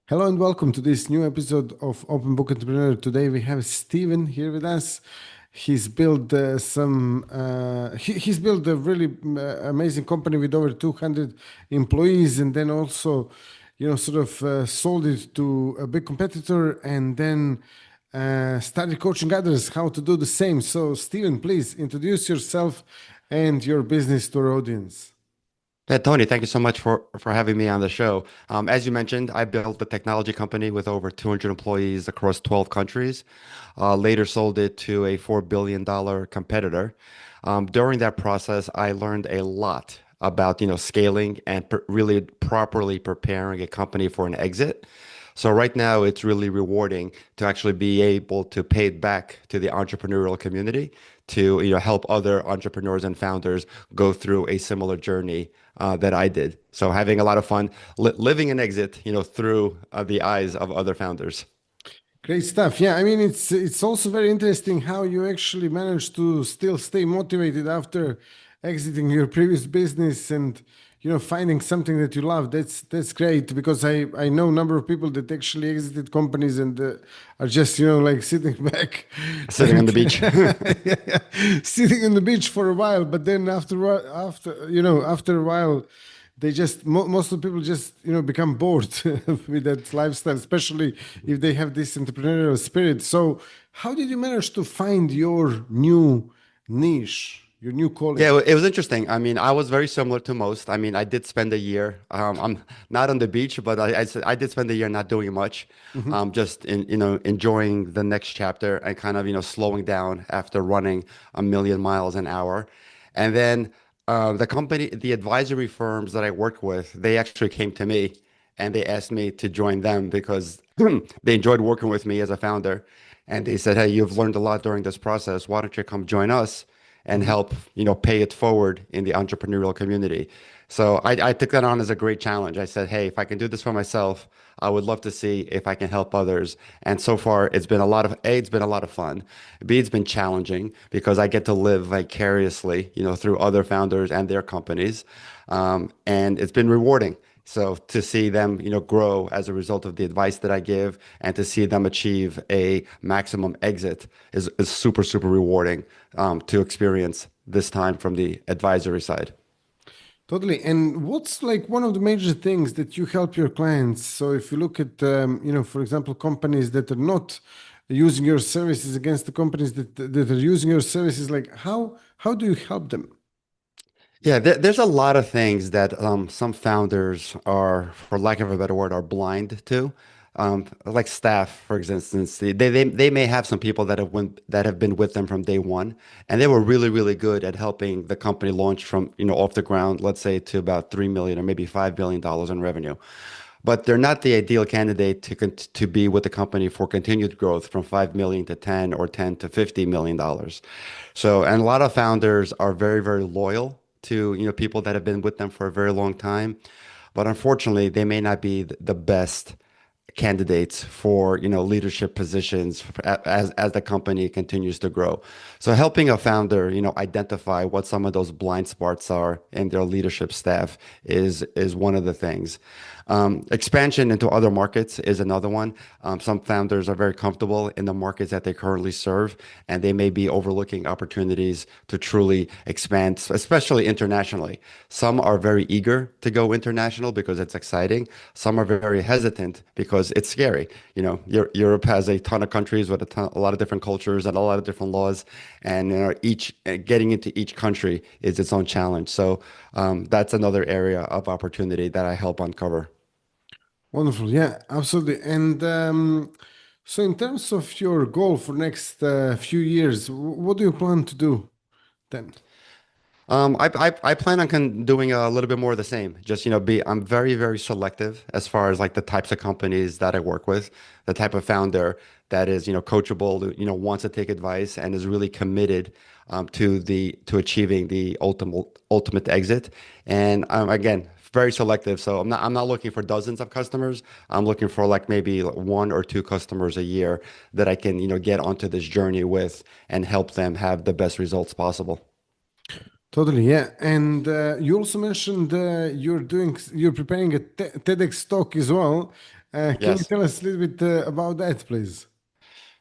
Hello and welcome to this new episode of Open Book Entrepreneur. Today we have Steven here with us. He's built a really amazing company with over 200 employees, and then also, sold it to a big competitor, and then started coaching others how to do the same. So, Steven, please introduce yourself and your business to our audience. Yeah, Tony, thank you so much for having me on the show. As you mentioned, I built a technology company with over 200 employees across 12 countries. Later sold it to a $4 billion competitor. During that process, I learned a lot about, scaling and really properly preparing a company for an exit. So right now, it's really rewarding to actually be able to pay it back to the entrepreneurial community to help other entrepreneurs and founders go through a similar journey that I did. So having a lot of fun living an exit, through the eyes of other founders. Great stuff. Yeah, I mean it's also very interesting how you actually managed to still stay motivated after exiting your previous business and finding something that you love. That's great because I know a number of people that actually exited companies and are just like sitting back Sitting on and the beach. yeah, sitting on the beach for a while, but then after a while they just most of the people just become bored with that lifestyle, especially if they have this entrepreneurial spirit. So how did you manage to find your new niche, your new calling? Yeah, it was interesting. I mean, I was very similar to most. I mean, I did spend a year. I'm not on the beach, but I did spend a year not doing much, Hmm. just enjoying the next chapter and kind of slowing down after running a million miles an hour. And then the advisory firms that I worked with, they actually came to me and they asked me to join them because they enjoyed working with me as a founder. And they said, "Hey, you've learned a lot during this process. Why don't you come join us and Hmm. help, pay it forward in the entrepreneurial community?" So I took that on as a great challenge. I said, "Hey, if I can do this for myself, I would love to see if I can help others." And so far, it's been a lot of fun. B, it's been challenging because I get to live vicariously, through other founders and their companies. And it's been rewarding. So to see them, grow as a result of the advice that I give and to see them achieve a maximum exit is super, super rewarding to experience this time from the advisory side. Totally. And what's like one of the major things that you help your clients? So if you look at, for example, companies that are not using your services against the companies that are using your services, like how do you help them? Yeah, there's a lot of things that some founders are, for lack of a better word, are blind to. Like staff, for instance, they may have some people that have been with them from day one, and they were really, really good at helping the company launch from, off the ground, let's say to about 3 million or maybe $5 billion in revenue. But they're not the ideal candidate to be with the company for continued growth from 5 million to 10 or 10 to $50 million. So, and a lot of founders are very, very loyal to, people that have been with them for a very long time. But unfortunately, they may not be the best candidates for leadership positions as the company continues to grow. So helping a founder identify what some of those blind spots are in their leadership staff is one of the things. Expansion into other markets is another one. Some founders are very comfortable in the markets that they currently serve, and they may be overlooking opportunities to truly expand, especially internationally. Some are very eager to go international because it's exciting. Some are very hesitant because it's scary. Europe has a ton of countries with a lot of different cultures and a lot of different laws, and each getting into each country is its own challenge. So that's another area of opportunity that I help uncover. Wonderful. Yeah, absolutely. And so in terms of your goal for next few years, what do you plan to do then? I plan on doing a little bit more of the same. Just, I'm very, very selective as far as like the types of companies that I work with, the type of founder that is, coachable, wants to take advice and is really committed to achieving the ultimate exit. And again, very selective. So I'm not looking for dozens of customers. I'm looking for like maybe one or two customers a year that I can, get onto this journey with and help them have the best results possible. Totally, yeah. And you also mentioned you're preparing a TEDx talk as well. Can you Yes. tell us a little bit about that, please?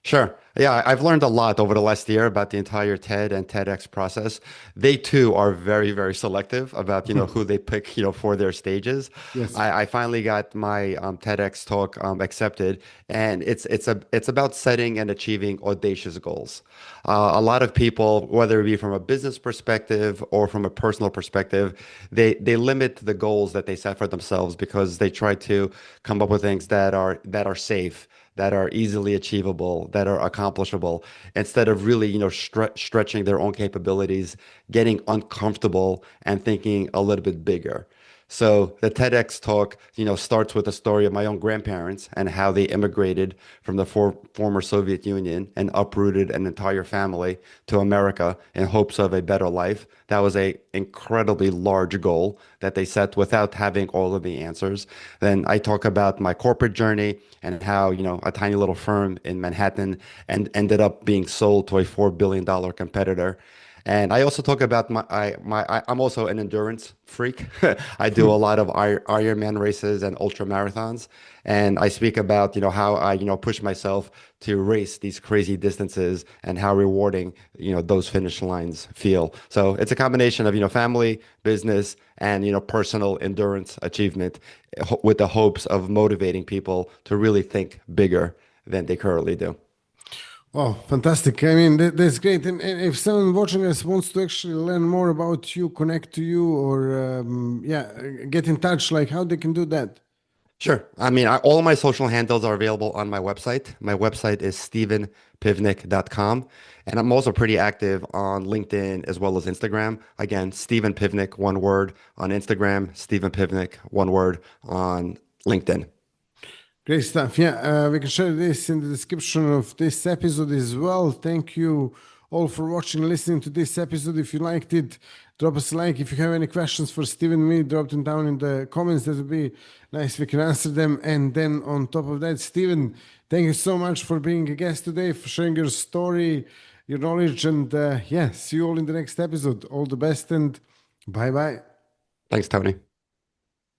Sure. Yeah, I've learned a lot over the last year about the entire TED and TEDx process. They too are very, very selective about, who they pick, for their stages. Yes. I finally got my TEDx talk accepted, and it's about setting and achieving audacious goals. A lot of people, whether it be from a business perspective or from a personal perspective, they limit the goals that they set for themselves because they try to come up with things that are safe, that are easily achievable, that are accomplishable, instead of really, stretching their own capabilities, getting uncomfortable and thinking a little bit bigger. So the TEDx talk, starts with a story of my own grandparents and how they immigrated from the former Soviet Union and uprooted an entire family to America in hopes of a better life. That was a incredibly large goal that they set without having all of the answers. Then I talk about my corporate journey and how, a tiny little firm in Manhattan and ended up being sold to a $4 billion competitor. And I also talk about I'm also an endurance freak. I do a lot of Ironman races and ultra marathons, and I speak about how I push myself to race these crazy distances and how rewarding those finish lines feel. So it's a combination of family, business, and personal endurance achievement, with the hopes of motivating people to really think bigger than they currently do. Wow, fantastic. I mean, that's great. And if someone watching us wants to actually learn more about you, connect to you, or yeah, get in touch, like how they can do that? Sure. I mean, all of my social handles are available on my website. My website is stevenpivnik.com. And I'm also pretty active on LinkedIn as well as Instagram. Again, Steven Pivnik, one word on Instagram, Steven Pivnik, one word on LinkedIn. Great stuff. Yeah, we can share this in the description of this episode as well. Thank you all for watching and listening to this episode. If you liked it, drop us a like. If you have any questions for Steven and me, drop them down in the comments. That would be nice. We can answer them. And then on top of that, Steven, thank you so much for being a guest today, for sharing your story, your knowledge. And yeah, see you all in the next episode. All the best and bye bye. Thanks, Tony.